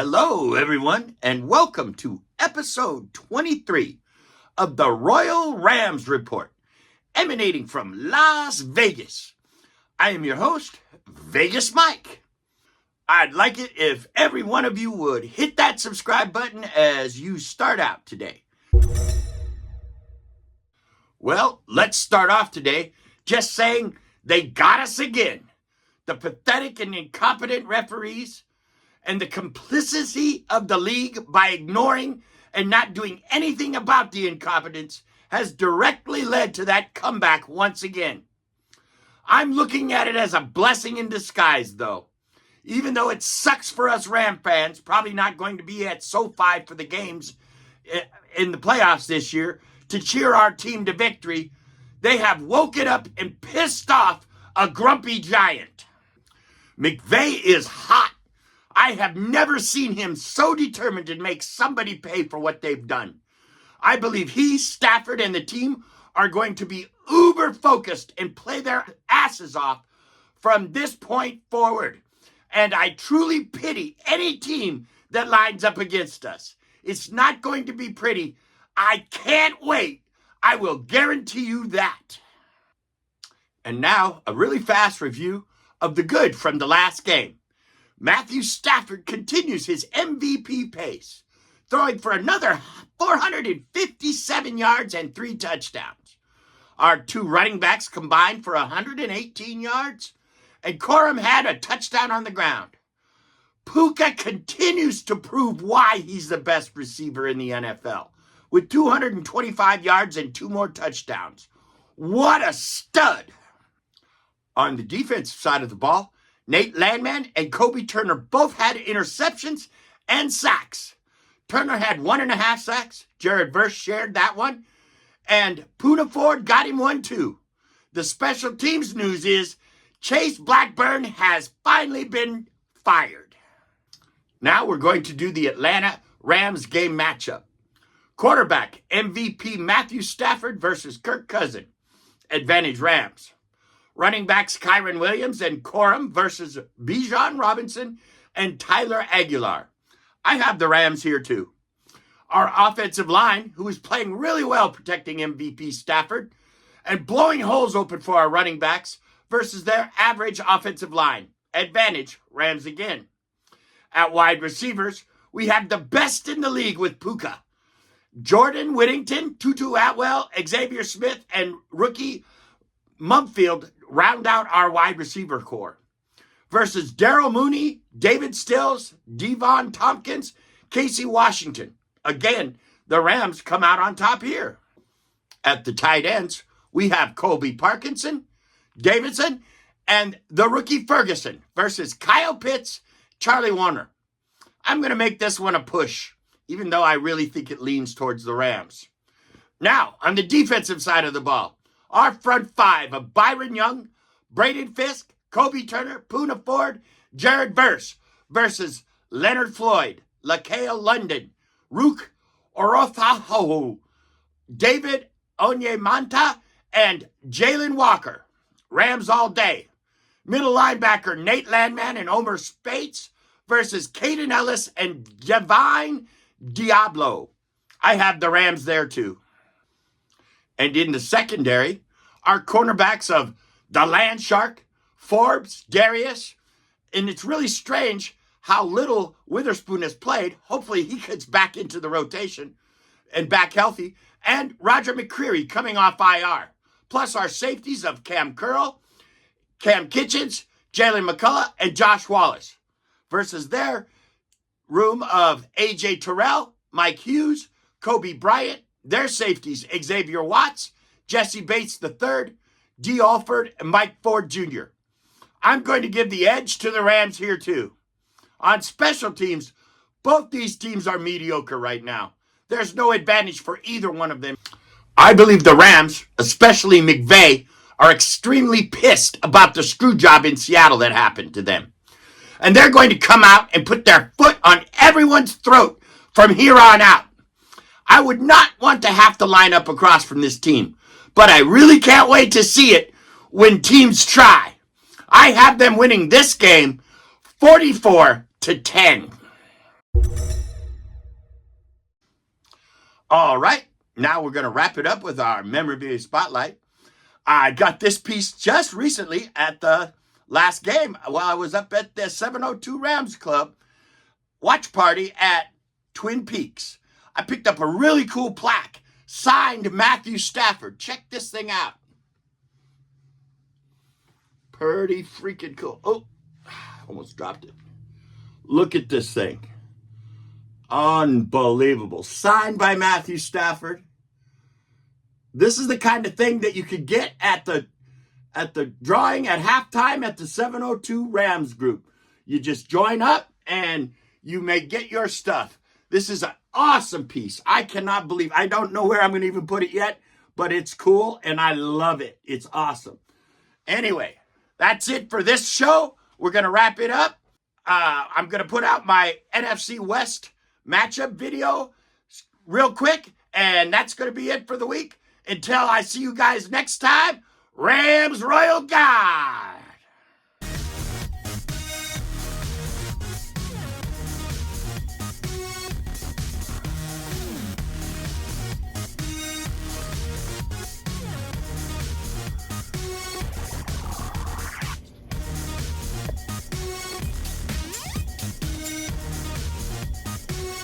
Hello, everyone, and welcome to episode 23 of the Royal Rams Report, emanating from Las Vegas. I am your host, Vegas Mike. I'd like it if every one of you would hit that subscribe button as you start out today. Well, let's start off today just saying they got us again. The pathetic and incompetent referees and the complicity of the league by ignoring and not doing anything about the incompetence has directly led to that comeback once again. I'm looking at it as a blessing in disguise, though. Even though it sucks for us Ram fans, probably not going to be at SoFi for the games in the playoffs this year to cheer our team to victory, they have woken up and pissed off a grumpy giant. McVay is hot. I have never seen him so determined to make somebody pay for what they've done. I believe he, Stafford, and the team are going to be uber focused and play their asses off from this point forward. And I truly pity any team that lines up against us. It's not going to be pretty. I can't wait. I will guarantee you that. And now, a really fast review of the good from the last game. Matthew Stafford continues his MVP pace, throwing for another 457 yards and 3 touchdowns. Our 2 running backs combined for 118 yards, and Corum had a touchdown on the ground. Puka continues to prove why he's the best receiver in the NFL, with 225 yards and 2 more touchdowns. What a stud! On the defensive side of the ball, Nate Landman and Kobe Turner both had interceptions and sacks. Turner had 1.5 sacks. Jared Verse shared that one. And Poona Ford got him 1 too. The special teams news is Chase Blackburn has finally been fired. Now we're going to do the Atlanta Rams game matchup. Quarterback MVP Matthew Stafford versus Kirk Cousins. Advantage Rams. Running backs Kyron Williams and Corum versus Bijan Robinson and Tyler Aguilar. I have the Rams here too. Our offensive line, who is playing really well protecting MVP Stafford and blowing holes open for our running backs versus their average offensive line. Advantage Rams again. At wide receivers, we have the best in the league with Puka. Jordan Whittington, Tutu Atwell, Xavier Smith, and rookie Mumfield round out our wide receiver core. Versus Darryl Mooney, David Stills, Devon Tompkins, Casey Washington. Again, the Rams come out on top here. At the tight ends, we have Colby Parkinson, Davidson, and the rookie Ferguson versus Kyle Pitts, Charlie Warner. I'm going to make this one a push, even though I really think it leans towards the Rams. Now, on the defensive side of the ball, our front 5 of Byron Young, Braden Fisk, Kobe Turner, Poona Ford, Jared Verse versus Leonard Floyd, LaCale London, Rook Orothaho, David Onyemata, and Jalen Walker. Rams all day. Middle linebacker Nate Landman and Omer Spates versus Caden Ellis and Divine Diablo. I have the Rams there too. And in the secondary, our cornerbacks of the Land Shark, Forbes, Darius, and it's really strange how little Witherspoon has played. Hopefully he gets back into the rotation and back healthy. And Roger McCreary coming off IR. Plus our safeties of Cam Curl, Cam Kitchens, Jalen McCullough, and Josh Wallace. Versus their room of A.J. Terrell, Mike Hughes, Kobe Bryant, their safeties, Xavier Watts, Jesse Bates III, D. Alford, and Mike Ford Jr. I'm going to give the edge to the Rams here too. On special teams, both these teams are mediocre right now. There's no advantage for either one of them. I believe the Rams, especially McVay, are extremely pissed about the screw job in Seattle that happened to them. And they're going to come out and put their foot on everyone's throat from here on out. I would not want to have to line up across from this team, but I really can't wait to see it when teams try. I have them winning this game 44-10. All right, now we're going to wrap it up with our memorabilia spotlight. I got this piece just recently at the last game while I was up at the 702 Rams Club watch party at Twin Peaks. I picked up a really cool plaque signed Matthew Stafford. Check this thing out. Pretty freaking cool. Oh, almost dropped it. Look at this thing. Unbelievable. Signed by Matthew Stafford. This is the kind of thing that you could get at the drawing at halftime at the 702 Rams group. You just join up and you may get your stuff. This is an awesome piece. I cannot believe, I don't know where I'm going to even put it yet, but it's cool and I love it. It's awesome. Anyway, that's it for this show. We're going to wrap it up. I'm going to put out my NFC West matchup video real quick, and that's going to be it for the week. Until I see you guys next time, Rams Royal Guard.